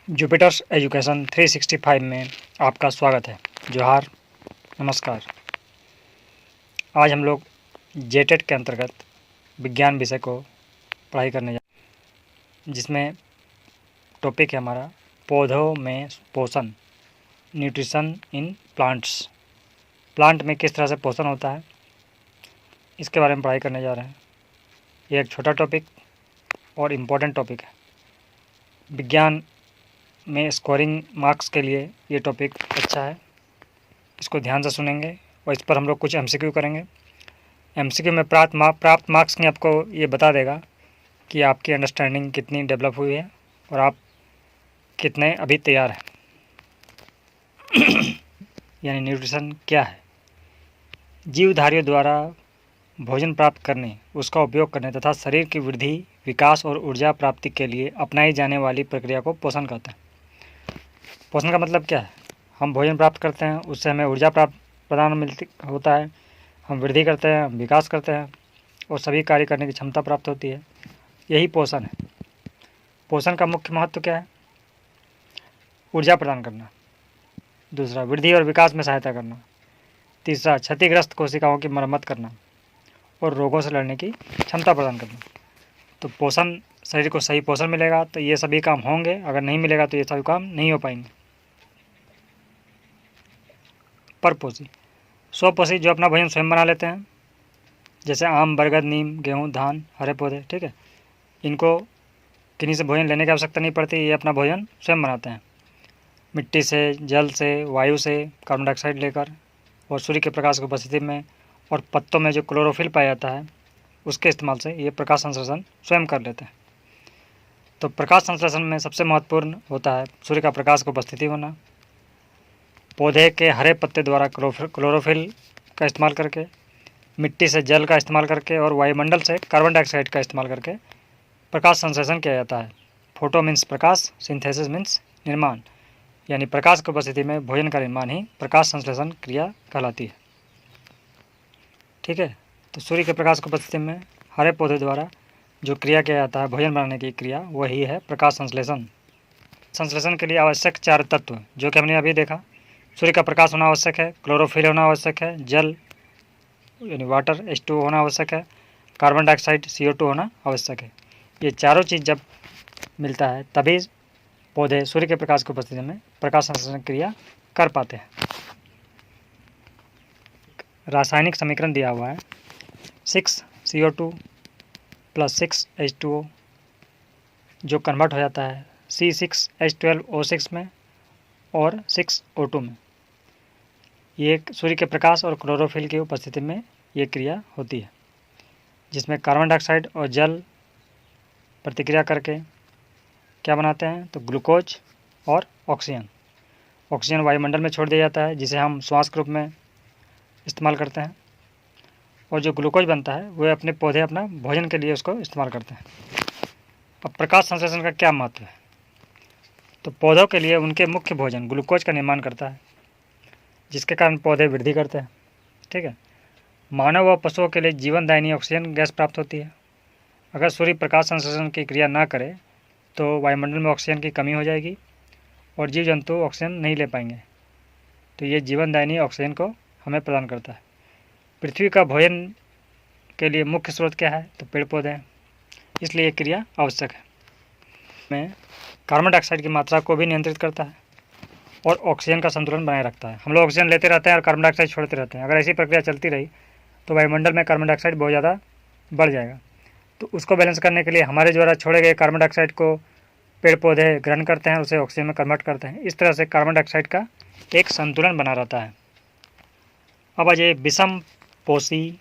Jupiter's education 365 में आपका स्वागत है। जोहार, नमस्कार। आज हम लोग जेटेट के अंतर्गत विज्ञान विषय को पढ़ाई करने जा रहे हैं, जिसमें टॉपिक है हमारा पौधों में पोषण, न्यूट्रिशन इन प्लांट्स। प्लांट में किस तरह से पोषण होता है, इसके बारे में पढ़ाई करने जा रहे हैं। ये एक छोटा टॉपिक और इम्पोर्टेंट टॉपिक है। विज्ञान में स्कोरिंग मार्क्स के लिए ये टॉपिक अच्छा है। इसको ध्यान से सुनेंगे और इस पर हम लोग कुछ एमसीक्यू करेंगे। एमसीक्यू में प्राप्त मार्क्स ने आपको ये बता देगा कि आपकी अंडरस्टैंडिंग कितनी डेवलप हुई है और आप कितने अभी तैयार हैं। यानी न्यूट्रिशन क्या है? जीवधारियों द्वारा भोजन प्राप्त करने, उसका उपयोग करने तथा शरीर की वृद्धि, विकास और ऊर्जा प्राप्ति के लिए अपनाई जाने वाली प्रक्रिया को पोषण कहते हैं। पोषण का मतलब क्या है? हम भोजन प्राप्त करते हैं, उससे हमें ऊर्जा प्रदान होता है, हम वृद्धि करते हैं, हम विकास करते हैं और सभी कार्य करने की क्षमता प्राप्त होती है। यही पोषण है। पोषण का मुख्य महत्व क्या है? ऊर्जा प्रदान करना। दूसरा, वृद्धि और विकास में सहायता करना। तीसरा, क्षतिग्रस्त कोशिकाओं की मरम्मत करना और रोगों से लड़ने की क्षमता प्रदान करना। तो पोषण, शरीर को सही पोषण मिलेगा तो ये सभी काम होंगे, अगर नहीं मिलेगा तो ये सभी काम नहीं हो पाएंगे। परपोषी, स्वपोषी, जो अपना भोजन स्वयं बना लेते हैं, जैसे आम, बरगद, नीम, गेहूँ, धान, हरे पौधे। ठीक है, इनको किन्हीं से भोजन लेने की आवश्यकता नहीं पड़ती, ये अपना भोजन स्वयं बनाते हैं। मिट्टी से, जल से, वायु से कार्बन डाइऑक्साइड लेकर और सूर्य के प्रकाश की उपस्थिति में और पत्तों में जो क्लोरोफिल पाया जाता है उसके इस्तेमाल से ये प्रकाश संश्लेषण स्वयं कर लेते हैं। तो प्रकाश संश्लेषण में सबसे महत्वपूर्ण होता है सूर्य का प्रकाश की उपस्थिति होना, पौधे के हरे पत्ते द्वारा क्लोरोफिल का इस्तेमाल करके, मिट्टी से जल का इस्तेमाल करके और वायुमंडल से कार्बन डाइऑक्साइड का इस्तेमाल करके प्रकाश संश्लेषण किया जाता है। फोटो मीन्स प्रकाश, सिंथेसिस मीन्स निर्माण, यानी प्रकाश की उपस्थिति में भोजन का निर्माण ही प्रकाश संश्लेषण क्रिया कहलाती है। ठीक है, तो सूर्य के प्रकाश की उपस्थिति में हरे पौधे द्वारा जो क्रिया किया जाता है, भोजन बनाने की क्रिया, वही है प्रकाश संश्लेषण। संश्लेषण के लिए आवश्यक 4 तत्व जो कि हमने अभी देखा। सूर्य का प्रकाश होना आवश्यक है, क्लोरोफिल होना आवश्यक है, जल यानी वाटर H2O होना आवश्यक है, कार्बन डाइऑक्साइड CO2 होना आवश्यक है। ये चारों चीज़ जब मिलता है तभी पौधे सूर्य के प्रकाश की उपस्थिति में प्रकाश संश्लेषण क्रिया कर पाते हैं। रासायनिक समीकरण दिया हुआ है 6CO2 + 6H2O, जो कन्वर्ट हो जाता है C6H12O6 में और 6O2 में। ये सूर्य के प्रकाश और क्लोरोफिल की उपस्थिति में ये क्रिया होती है, जिसमें कार्बन डाइऑक्साइड और जल प्रतिक्रिया करके क्या बनाते हैं? तो ग्लूकोज और ऑक्सीजन। ऑक्सीजन वायुमंडल में छोड़ दिया जाता है, जिसे हम श्वास के रूप में इस्तेमाल करते हैं, और जो ग्लूकोज बनता है वह अपने पौधे अपना भोजन के लिए उसको इस्तेमाल करते हैं। अब प्रकाश संश्लेषण का क्या महत्व है? तो पौधों के लिए उनके मुख्य भोजन ग्लूकोज का निर्माण करता है, जिसके कारण पौधे वृद्धि करते हैं। ठीक है, मानव व पशुओं के लिए जीवनदायिनी ऑक्सीजन गैस प्राप्त होती है। अगर सूर्य प्रकाश संश्लेषण की क्रिया ना करे तो वायुमंडल में ऑक्सीजन की कमी हो जाएगी और जीव जंतु ऑक्सीजन नहीं ले पाएंगे। तो ये जीवनदायिनी ऑक्सीजन को हमें प्रदान करता है। पृथ्वी का भोजन के लिए मुख्य स्रोत क्या है? तो पेड़ पौधे हैं, इसलिए ये क्रिया आवश्यक है। में कार्बन डाइऑक्साइड की मात्रा को भी नियंत्रित करता है और ऑक्सीजन का संतुलन बनाए रखता है। हम लोग ऑक्सीजन लेते रहते हैं और कार्बन डाइऑक्साइड छोड़ते रहते हैं। अगर ऐसी प्रक्रिया चलती रही तो वायुमंडल में कार्बन डाइऑक्साइड बहुत ज़्यादा बढ़ जाएगा। तो उसको बैलेंस करने के लिए हमारे द्वारा छोड़े गए कार्बन डाइऑक्साइड को पेड़ पौधे ग्रहण करते हैं, उसे ऑक्सीजन में कन्वर्ट करते हैं। इस तरह से कार्बन डाइऑक्साइड का एक संतुलन बना रहता है। अब आ जाइए विषम पोषी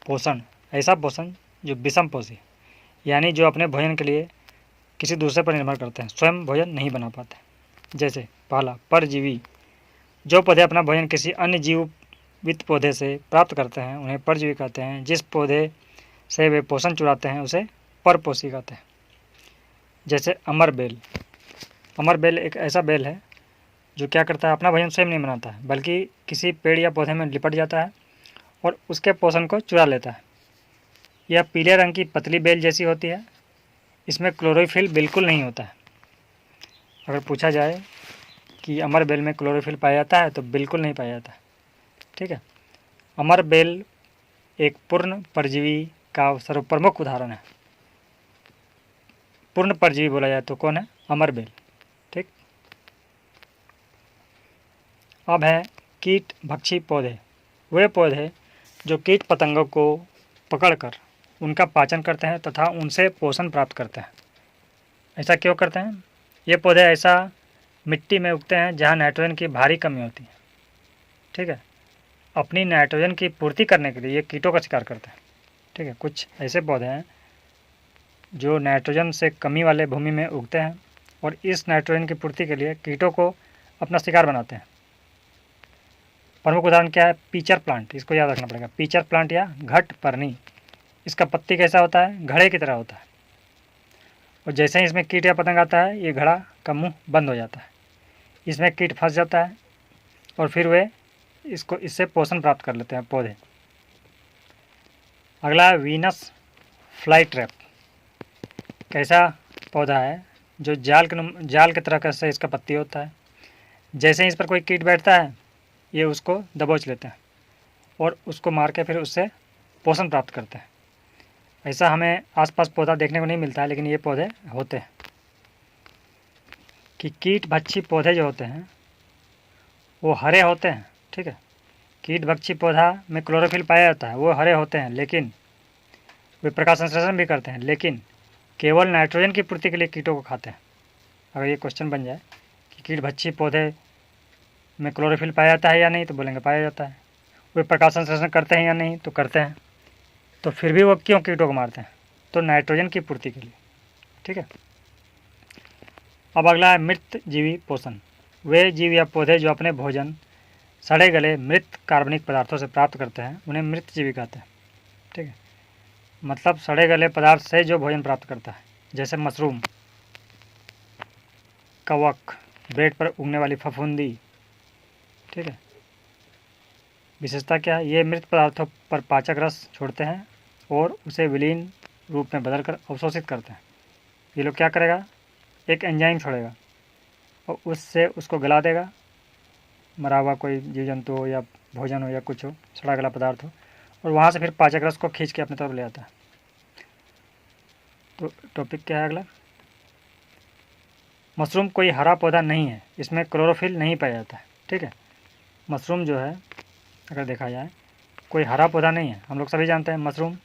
पोषण। ऐसा पोषण जो विषम पोषी, यानी जो अपने भोजन के लिए किसी दूसरे पर निर्भर करते हैं, स्वयं भोजन नहीं बना पाते। जैसे पहला, परजीवी। जो पौधे अपना भोजन किसी अन्य जीवित पौधे से प्राप्त करते हैं उन्हें परजीवी कहते हैं। जिस पौधे से वे पोषण चुराते हैं उसे परपोषी कहते हैं। जैसे अमर बेल। अमर बेल एक ऐसा बेल है जो क्या करता है? अपना भोजन स्वयं नहीं बनाता है, बल्कि किसी पेड़ या पौधे में लिपट जाता है और उसके पोषण को चुरा लेता है। यह पीले रंग की पतली बेल जैसी होती है। इसमें क्लोरोफिल बिल्कुल नहीं होता है। अगर पूछा जाए कि अमर बेल में क्लोरोफिल पाया जाता है तो बिल्कुल नहीं पाया जाता। ठीक है, अमर बेल एक पूर्ण परजीवी का सर्वप्रमुख उदाहरण है। पूर्ण परजीवी बोला जाए तो कौन है? अमर बेल। ठीक, अब है कीट भक्षी पौधे। वे पौधे जो कीट पतंगों को पकड़कर उनका पाचन करते हैं तथा उनसे पोषण प्राप्त करते हैं। ऐसा क्यों करते हैं? ये पौधे ऐसा मिट्टी में उगते हैं जहाँ नाइट्रोजन की भारी कमी होती है। ठीक है, अपनी नाइट्रोजन की पूर्ति करने के लिए ये कीटों का शिकार करते हैं। ठीक है, कुछ ऐसे पौधे हैं जो नाइट्रोजन से कमी वाले भूमि में उगते हैं और इस नाइट्रोजन की पूर्ति के लिए कीटों को अपना शिकार बनाते हैं। प्रमुख उदाहरण क्या है? पीचर प्लांट, इसको याद रखना पड़ेगा। पीचर प्लांट या घट परनी, इसका पत्ती कैसा होता है? घड़े की तरह होता है, और जैसे ही इसमें कीट या पतंग आता है ये घड़ा का मुंह बंद हो जाता है, इसमें कीट फंस जाता है और फिर वे इससे पोषण प्राप्त कर लेते हैं पौधे। अगला है वीनस फ्लाई ट्रैप। कैसा पौधा है? जो जाल के तरह का से इसका पत्ती होता है। जैसे ही इस पर कोई कीट बैठता है ये उसको दबोच लेते हैं और उसको मार के फिर उससे पोषण प्राप्त करते हैं। ऐसा हमें आसपास पौधा देखने को नहीं मिलता है, लेकिन ये पौधे होते हैं। कि कीट भक्षी पौधे जो होते हैं वो हरे होते हैं। ठीक है, कीट भक्षी पौधा में क्लोरोफिल पाया जाता है, वो हरे होते हैं, लेकिन वे प्रकाश संश्लेषण भी करते हैं, लेकिन केवल नाइट्रोजन की पूर्ति के लिए कीटों को खाते हैं। अगर ये क्वेश्चन बन जाए कि कीट भक्षी पौधे में क्लोरोफिल पाया जाता है या नहीं, तो बोलेंगे पाया जाता है। वे प्रकाश संश्लेषण करते हैं या नहीं, तो करते हैं। तो फिर भी वो क्यों कीटों को मारते हैं? तो नाइट्रोजन की पूर्ति के लिए। ठीक है, अब अगला है मृत जीवी पोषण। वे जीव या पौधे जो अपने भोजन सड़े गले मृत कार्बनिक पदार्थों से प्राप्त करते हैं उन्हें मृत जीवी कहते हैं। ठीक है, मतलब सड़े गले पदार्थ से जो भोजन प्राप्त करता है, जैसे मशरूम, कवक, ब्रेड पर उगने वाली फफूंदी। ठीक है, विशेषता क्या है? ये मृत पदार्थों पर पाचक रस छोड़ते हैं और उसे विलीन रूप में बदलकर अवशोषित करते हैं। ये लोग क्या करेगा? एक एंजाइम छोड़ेगा और उससे उसको गला देगा, मरा हुआ कोई जीव जंतु हो या भोजन हो या कुछ हो, सड़ा गला पदार्थ हो, और वहाँ से फिर पाचक रस को खींच के अपनी तरफ ले आता है। तो टॉपिक क्या है अगला? मशरूम कोई हरा पौधा नहीं है, इसमें क्लोरोफिल नहीं पाया जाता है। ठीक है, मशरूम जो है अगर देखा जाए कोई हरा पौधा नहीं है। हम लोग सभी जानते हैं मशरूम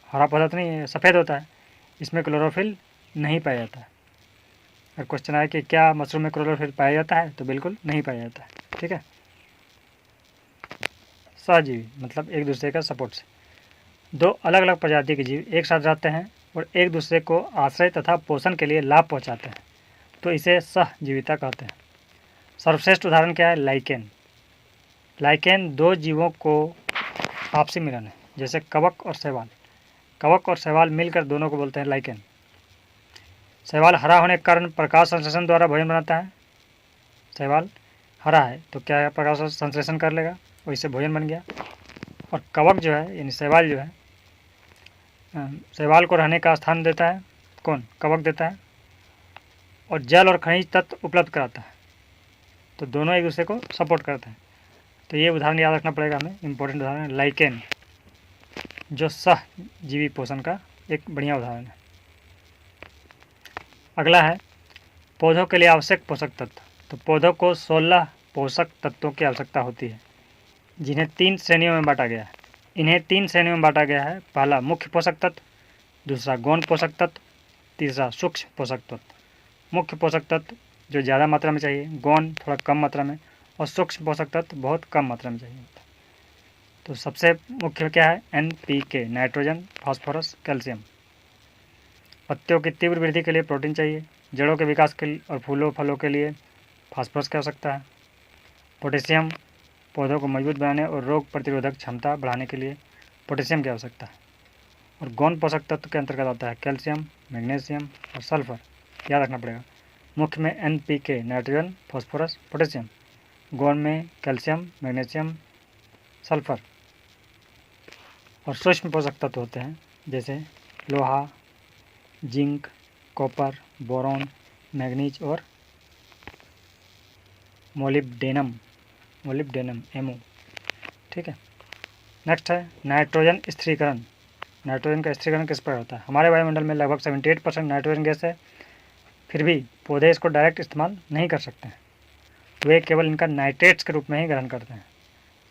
हरा पौधा तो नहीं है, सफ़ेद होता है, इसमें क्लोरोफिल नहीं पाया जाता है। अगर क्वेश्चन आए कि क्या मशरूम में क्लोरोफिल पाया जाता है, तो बिल्कुल नहीं पाया जाता है। ठीक है, सहजीवी मतलब एक दूसरे का सपोर्ट से दो अलग अलग प्रजाति के जीव एक साथ रहते हैं और एक दूसरे को आश्रय तथा पोषण के लिए लाभ पहुंचाते हैं, तो इसे सहजीविता कहते हैं। सर्वश्रेष्ठ उदाहरण क्या है? लाइकेन। लाइकेन दो जीवों को आपसी मिलन है, जैसे कवक और शैवाल। कवक और शैवाल मिलकर दोनों को बोलते हैं लाइकेन। शैवाल हरा होने के कारण प्रकाश संश्लेषण द्वारा भोजन बनाता है। शैवाल हरा है तो क्या है? प्रकाश संश्लेषण कर लेगा और इससे भोजन बन गया। और कवक जो है यानी शैवाल जो है, शैवाल को रहने का स्थान देता है कौन? कवक देता है, और जल और खनिज तत्व उपलब्ध कराता है। तो दोनों एक दूसरे को सपोर्ट करते हैं। तो ये उदाहरण याद रखना पड़ेगा हमें, इंपॉर्टेंट उदाहरण है लाइकेन, जो सहजीवी पोषण का एक बढ़िया उदाहरण है। अगला है पौधों के लिए आवश्यक पोषक तत्व। तो पौधों को 16 पोषक तत्वों की आवश्यकता होती है, जिन्हें 3 श्रेणियों में बांटा गया है। इन्हें 3 श्रेणियों में बांटा गया है। पहला मुख्य पोषक तत्व, दूसरा गौण पोषक तत्व, तीसरा सूक्ष्म पोषक तत्व। मुख्य पोषक तत्व जो ज़्यादा मात्रा में चाहिए, गौण थोड़ा कम मात्रा में, और सूक्ष्म पोषक तत्व बहुत कम मात्रा में चाहिए। तो सबसे मुख्य क्या है? NPK, nitrogen, phosphorus, calcium. पत्तियों की तीव्र वृद्धि के लिए प्रोटीन चाहिए। जड़ों के विकास के और फूलों फलों के लिए फास्फोरस की आवश्यकता है। पोटेशियम पौधों को मजबूत बनाने और रोग प्रतिरोधक क्षमता बढ़ाने के लिए पोटेशियम की आवश्यकता है। और गौण पोषक तत्व के अंतर्गत आता है कैल्शियम, मैग्नीशियम और सल्फर। याद रखना पड़ेगा। मुख्य में NPK, नाइट्रोजन, फास्फोरस, पोटेशियम। गौण में कैल्शियम, मैग्नीशियम, सल्फर। और सूक्ष्म पोषक तत्व होते हैं जैसे लोहा, जिंक, कॉपर, बोरॉन, मैग्नीज और मोलिब्डेनम MO। ठीक है। नेक्स्ट है नाइट्रोजन स्थिरीकरण। नाइट्रोजन का स्थिरीकरण किस प्रकार होता है? हमारे वायुमंडल में लगभग 78% नाइट्रोजन गैस है, फिर भी पौधे इसको डायरेक्ट इस्तेमाल नहीं कर सकते हैं, वे केवल इनका नाइट्रेट्स के रूप में ही ग्रहण करते हैं।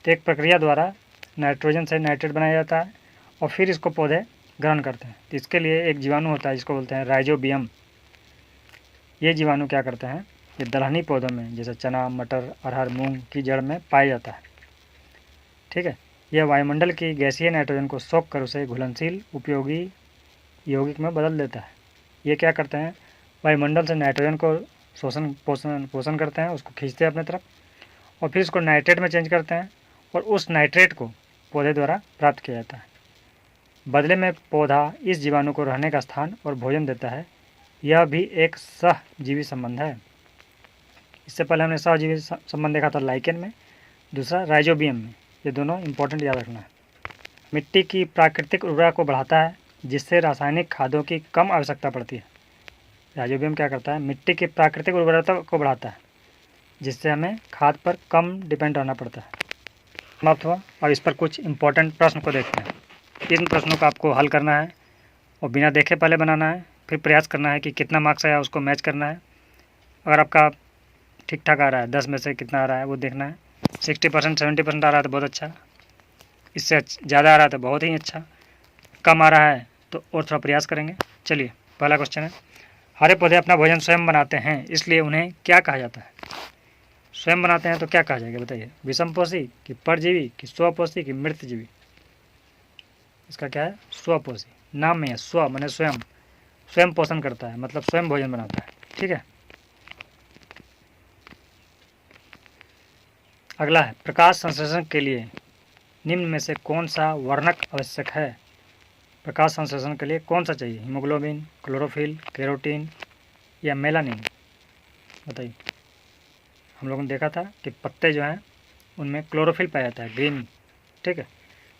तो एक प्रक्रिया द्वारा नाइट्रोजन से नाइट्रेट बनाया जाता है और फिर इसको पौधे ग्रहण करते हैं। तो इसके लिए एक जीवाणु होता है जिसको बोलते हैं राइजोबियम। ये जीवाणु क्या करते हैं, ये दलहनी पौधों में जैसे चना, मटर, अरहर, मूंग की जड़ में पाया जाता है। ठीक है। यह वायुमंडल की गैसीय नाइट्रोजन को सोख कर उसे घुलनशील उपयोगी यौगिक में बदल देता है। ये क्या करते हैं, वायुमंडल से नाइट्रोजन को पोषण करते हैं, उसको खींचते हैं अपने तरफ और फिर उसको नाइट्रेट में चेंज करते हैं और उस नाइट्रेट को पौधे द्वारा प्राप्त किया जाता है। बदले में पौधा इस जीवाणु को रहने का स्थान और भोजन देता है। यह भी एक सहजीवी संबंध है। इससे पहले हमने सहजीवी संबंध देखा था लाइकेन में, दूसरा राइजोबियम में। ये दोनों इंपॉर्टेंट याद रखना है। मिट्टी की प्राकृतिक उर्वरता को बढ़ाता है, जिससे रासायनिक खादों की कम आवश्यकता पड़ती है। राइजोबियम क्या करता है, मिट्टी की प्राकृतिक उर्वरता को बढ़ाता है, जिससे हमें खाद पर कम डिपेंड रहना पड़ता है। समाप्त हुआ। और इस पर कुछ इंपॉर्टेंट प्रश्न को देखते हैं। इन प्रश्नों का आपको हल करना है और बिना देखे पहले बनाना है, फिर प्रयास करना है कि कितना मार्क्स आया उसको मैच करना है। अगर आपका ठीक ठाक आ रहा है, 10 में से कितना आ रहा है वो देखना है। 60% 70% आ रहा है तो बहुत अच्छा, इससे ज़्यादा आ रहा है तो बहुत ही अच्छा, कम आ रहा है तो और थोड़ा प्रयास करेंगे। चलिए, पहला क्वेश्चन है, हरे पौधे अपना भोजन स्वयं बनाते हैं, इसलिए उन्हें क्या कहा जाता है? स्वयं बनाते हैं तो क्या कहा जाएगा बताइए? विषमपोषी कि परजीवी कि स्वपोषी कि मृतजीवी? इसका क्या है, स्वपोषी। नाम में है स्व माने स्वयं, स्वयं पोषण करता है मतलब स्वयं भोजन बनाता है। ठीक है। अगला है, प्रकाश संश्लेषण के लिए निम्न में से कौन सा वर्णक आवश्यक है? प्रकाश संश्लेषण के लिए कौन सा चाहिए, हीमोग्लोबिन, क्लोरोफिल, केरोटीन या मेलानिन? बताइए। हम लोगों ने देखा था कि पत्ते जो हैं उनमें क्लोरोफिल पाया जाता है, ग्रीन। ठीक है,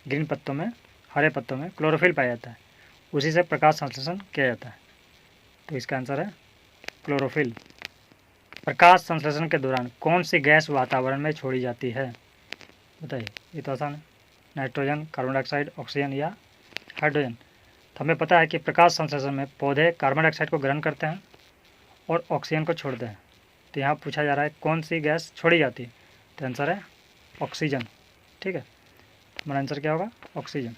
ग्रीन पत्तों में, हरे पत्तों में क्लोरोफिल पाया जाता है, उसी से प्रकाश संश्लेषण किया जाता है। तो इसका आंसर है क्लोरोफिल। प्रकाश संश्लेषण के दौरान कौन सी गैस वातावरण में छोड़ी जाती है? बताइए, ये तो आसान है, नाइट्रोजन, कार्बन डाइऑक्साइड, ऑक्सीजन या हाइड्रोजन। तो हमें पता है कि प्रकाश संश्लेषण में पौधे कार्बन डाइऑक्साइड को ग्रहण करते हैं और ऑक्सीजन को छोड़ते हैं। तो यहाँ पूछा जा रहा है कौन सी गैस छोड़ी जाती है, तो आंसर है ऑक्सीजन। ठीक है, हमारा आंसर क्या होगा, ऑक्सीजन।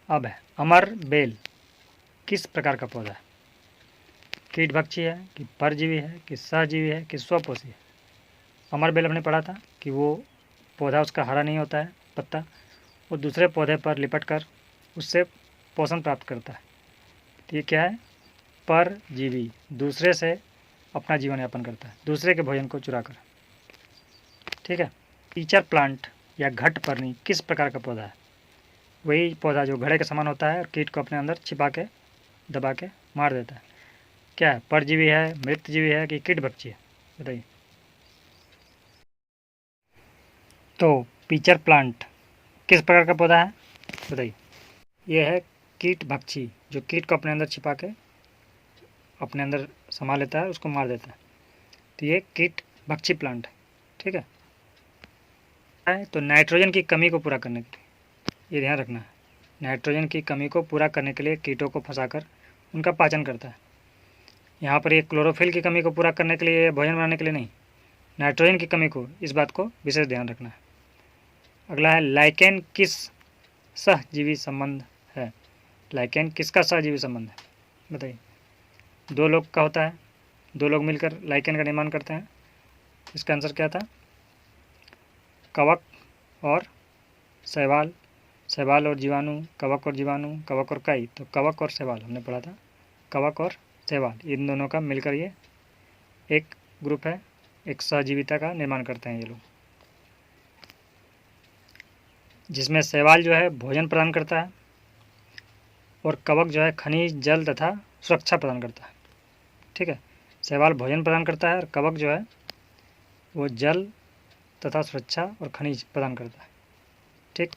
अब है, अमर बेल किस प्रकार का पौधा है? कीटभक्षी है कि परजीवी है कि सहजीवी है कि स्वपोषी है? अमर बेल हमने पढ़ा था कि वो पौधा उसका हरा नहीं होता है पत्ता, वो दूसरे पौधे पर लिपट कर उससे पोषण प्राप्त करता है। तो ये क्या है, परजीवी, दूसरे से अपना जीवन यापन करता है, दूसरे के भोजन को चुरा कर। ठीक है। टीचर प्लांट या घट पर्णी किस प्रकार का पौधा है? वही पौधा जो घड़े के समान होता है और कीट को अपने अंदर छिपा के दबा के मार देता है। क्या है, परजीवी है, मृतजीवी है कि कीटभक्षी है? बताइए। तो पीचर प्लांट किस प्रकार का पौधा है बताइए? यह है कीटभक्षी, जो कीट को अपने अंदर छिपा के अपने अंदर समा लेता है, उसको मार देता है। तो ये कीटभक्षी प्लांट है। ठीक है। तो नाइट्रोजन की कमी को पूरा करने के लिए, ये ध्यान रखना है, नाइट्रोजन की कमी को पूरा करने के लिए कीटों को फंसाकर उनका पाचन करता है। यहाँ पर ये क्लोरोफिल की कमी को पूरा करने के लिए, भोजन बनाने के लिए नहीं, नाइट्रोजन की कमी को, इस बात को विशेष ध्यान रखना है। अगला है, लाइकेन किस सहजीवी संबंध है? लाइकेन किसका सहजीवी संबंध है बताइए? दो लोग का होता है, दो लोग मिलकर लाइकेन का निर्माण करते हैं। इसका आंसर क्या था, कवक और शैवाल, शैवाल और जीवाणु, कवक और जीवाणु, कवक और काई। तो कवक और शैवाल हमने पढ़ा था, कवक और शैवाल, इन दोनों का मिलकर ये एक ग्रुप है, एक सहजीविता का निर्माण करते हैं ये लोग, जिसमें शैवाल जो है भोजन प्रदान करता है और कवक जो है खनिज, जल तथा सुरक्षा प्रदान करता है। ठीक है, शैवाल भोजन प्रदान करता है और कवक जो है वो जल तथा सुरक्षा और खनिज प्रदान करता है। ठीक,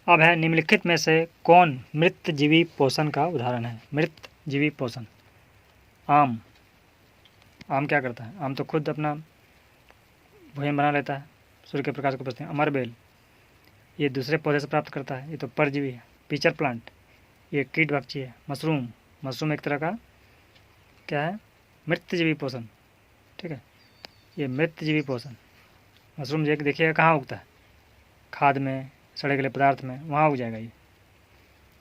अब है निम्नलिखित में से कौन मृतजीवी पोषण का उदाहरण है। मृतजीवी पोषण, आम। आम क्या करता है? आम तो खुद अपना भोजन बना लेता है, सूर्य के प्रकाश को बचते हैं। अमरबेल, ये दूसरे पौधे से प्राप्त करता है, ये तो परजीवी है। पीचर प्लांट, ये कीटभक्षी है। मशरूम एक तरह का क्या है? मृतजीवी पोषण, ठीक है। ये मृतजीवी पोषण। मशरूम देखिएगा कहाँ उगता है? खाद में, सड़े गले पदार्थ में, वहाँ उग जाएगा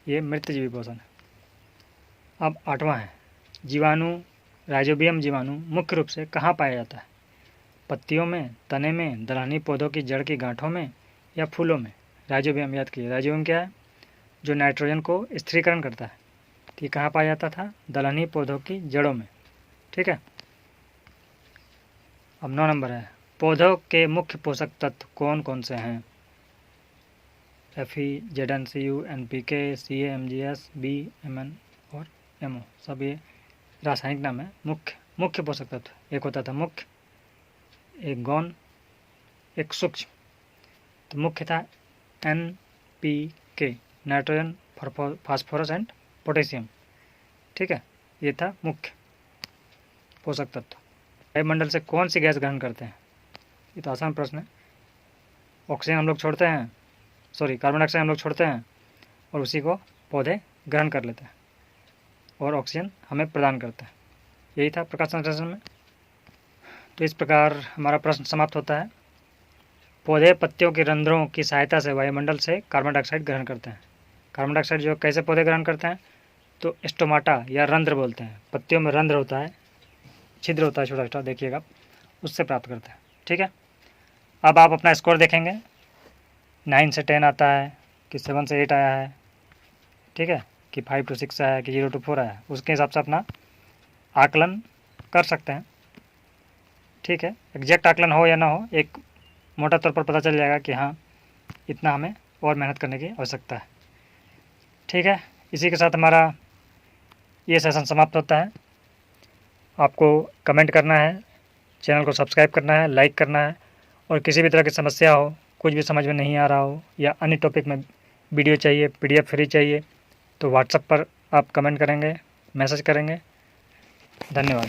ये मृतजीवी पोषण है। अब 8वां है जीवाणु। राइजोबियम जीवाणु मुख्य रूप से कहाँ पाया जाता है? पत्तियों में, तने में, दलहनी पौधों की जड़ की गांठों में या फूलों में। राइजोबियम याद कीजिए। राइजोबियम क्या है? जो नाइट्रोजन को स्थिरीकरण करता है। तो ये कहाँ पाया जाता था? दलहनी पौधों की जड़ों में, ठीक है। अब 9 नंबर है पौधों के मुख्य पोषक तत्व कौन कौन से हैं? Fe, Zn, Cu, NPK, Ca, MgS, B, Mn और MO, सब ये रासायनिक नाम है। मुख्य पोषक तत्व, एक होता था मुख्य, एक गौण, एक सूक्ष्म। तो मुख्य था NPK, nitrogen, phosphorus and potassium, ठीक है। ये था मुख्य पोषक तत्व। वायुमंडल से कौन सी गैस ग्रहण करते हैं? ये तो आसान प्रश्न है। ऑक्सीजन हम लोग छोड़ते हैं, कार्बन डाइऑक्साइड हम लोग छोड़ते हैं और उसी को पौधे ग्रहण कर लेते हैं और ऑक्सीजन हमें प्रदान करते हैं। यही था प्रकाश संश्लेषण में। तो इस प्रकार हमारा प्रश्न समाप्त होता है। पौधे पत्तियों के रंध्रों की सहायता से वायुमंडल से कार्बन डाइऑक्साइड ग्रहण करते हैं। कार्बन डाइऑक्साइड जो कैसे पौधे ग्रहण करते हैं? तो स्टोमाटा या रंध्र बोलते हैं। पत्तियों में रंध्र होता है, छिद्र होता है छोटा छोटा, देखिएगा, उससे प्राप्त करते हैं, ठीक है। अब आप अपना स्कोर देखेंगे, 9 से 10 आता है कि 7 से 8 आया है, ठीक है, कि 5 to 6 आया है कि 0 to 4 आया है। उसके हिसाब से अपना आकलन कर सकते हैं, ठीक है। एग्जैक्ट आकलन हो या ना हो, एक मोटा तौर पर पता चल जाएगा कि हाँ इतना हमें और मेहनत करने की आवश्यकता है, ठीक है। इसी के साथ हमारा ये सेशन समाप्त होता है। आपको कमेंट करना है, चैनल को सब्सक्राइब करना है, लाइक करना है, और किसी भी तरह की समस्या हो, कुछ भी समझ में नहीं आ रहा हो या अन्य टॉपिक में वीडियो चाहिए, PDF फ्री चाहिए, तो व्हाट्सएप पर आप कमेंट करेंगे, मैसेज करेंगे। धन्यवाद।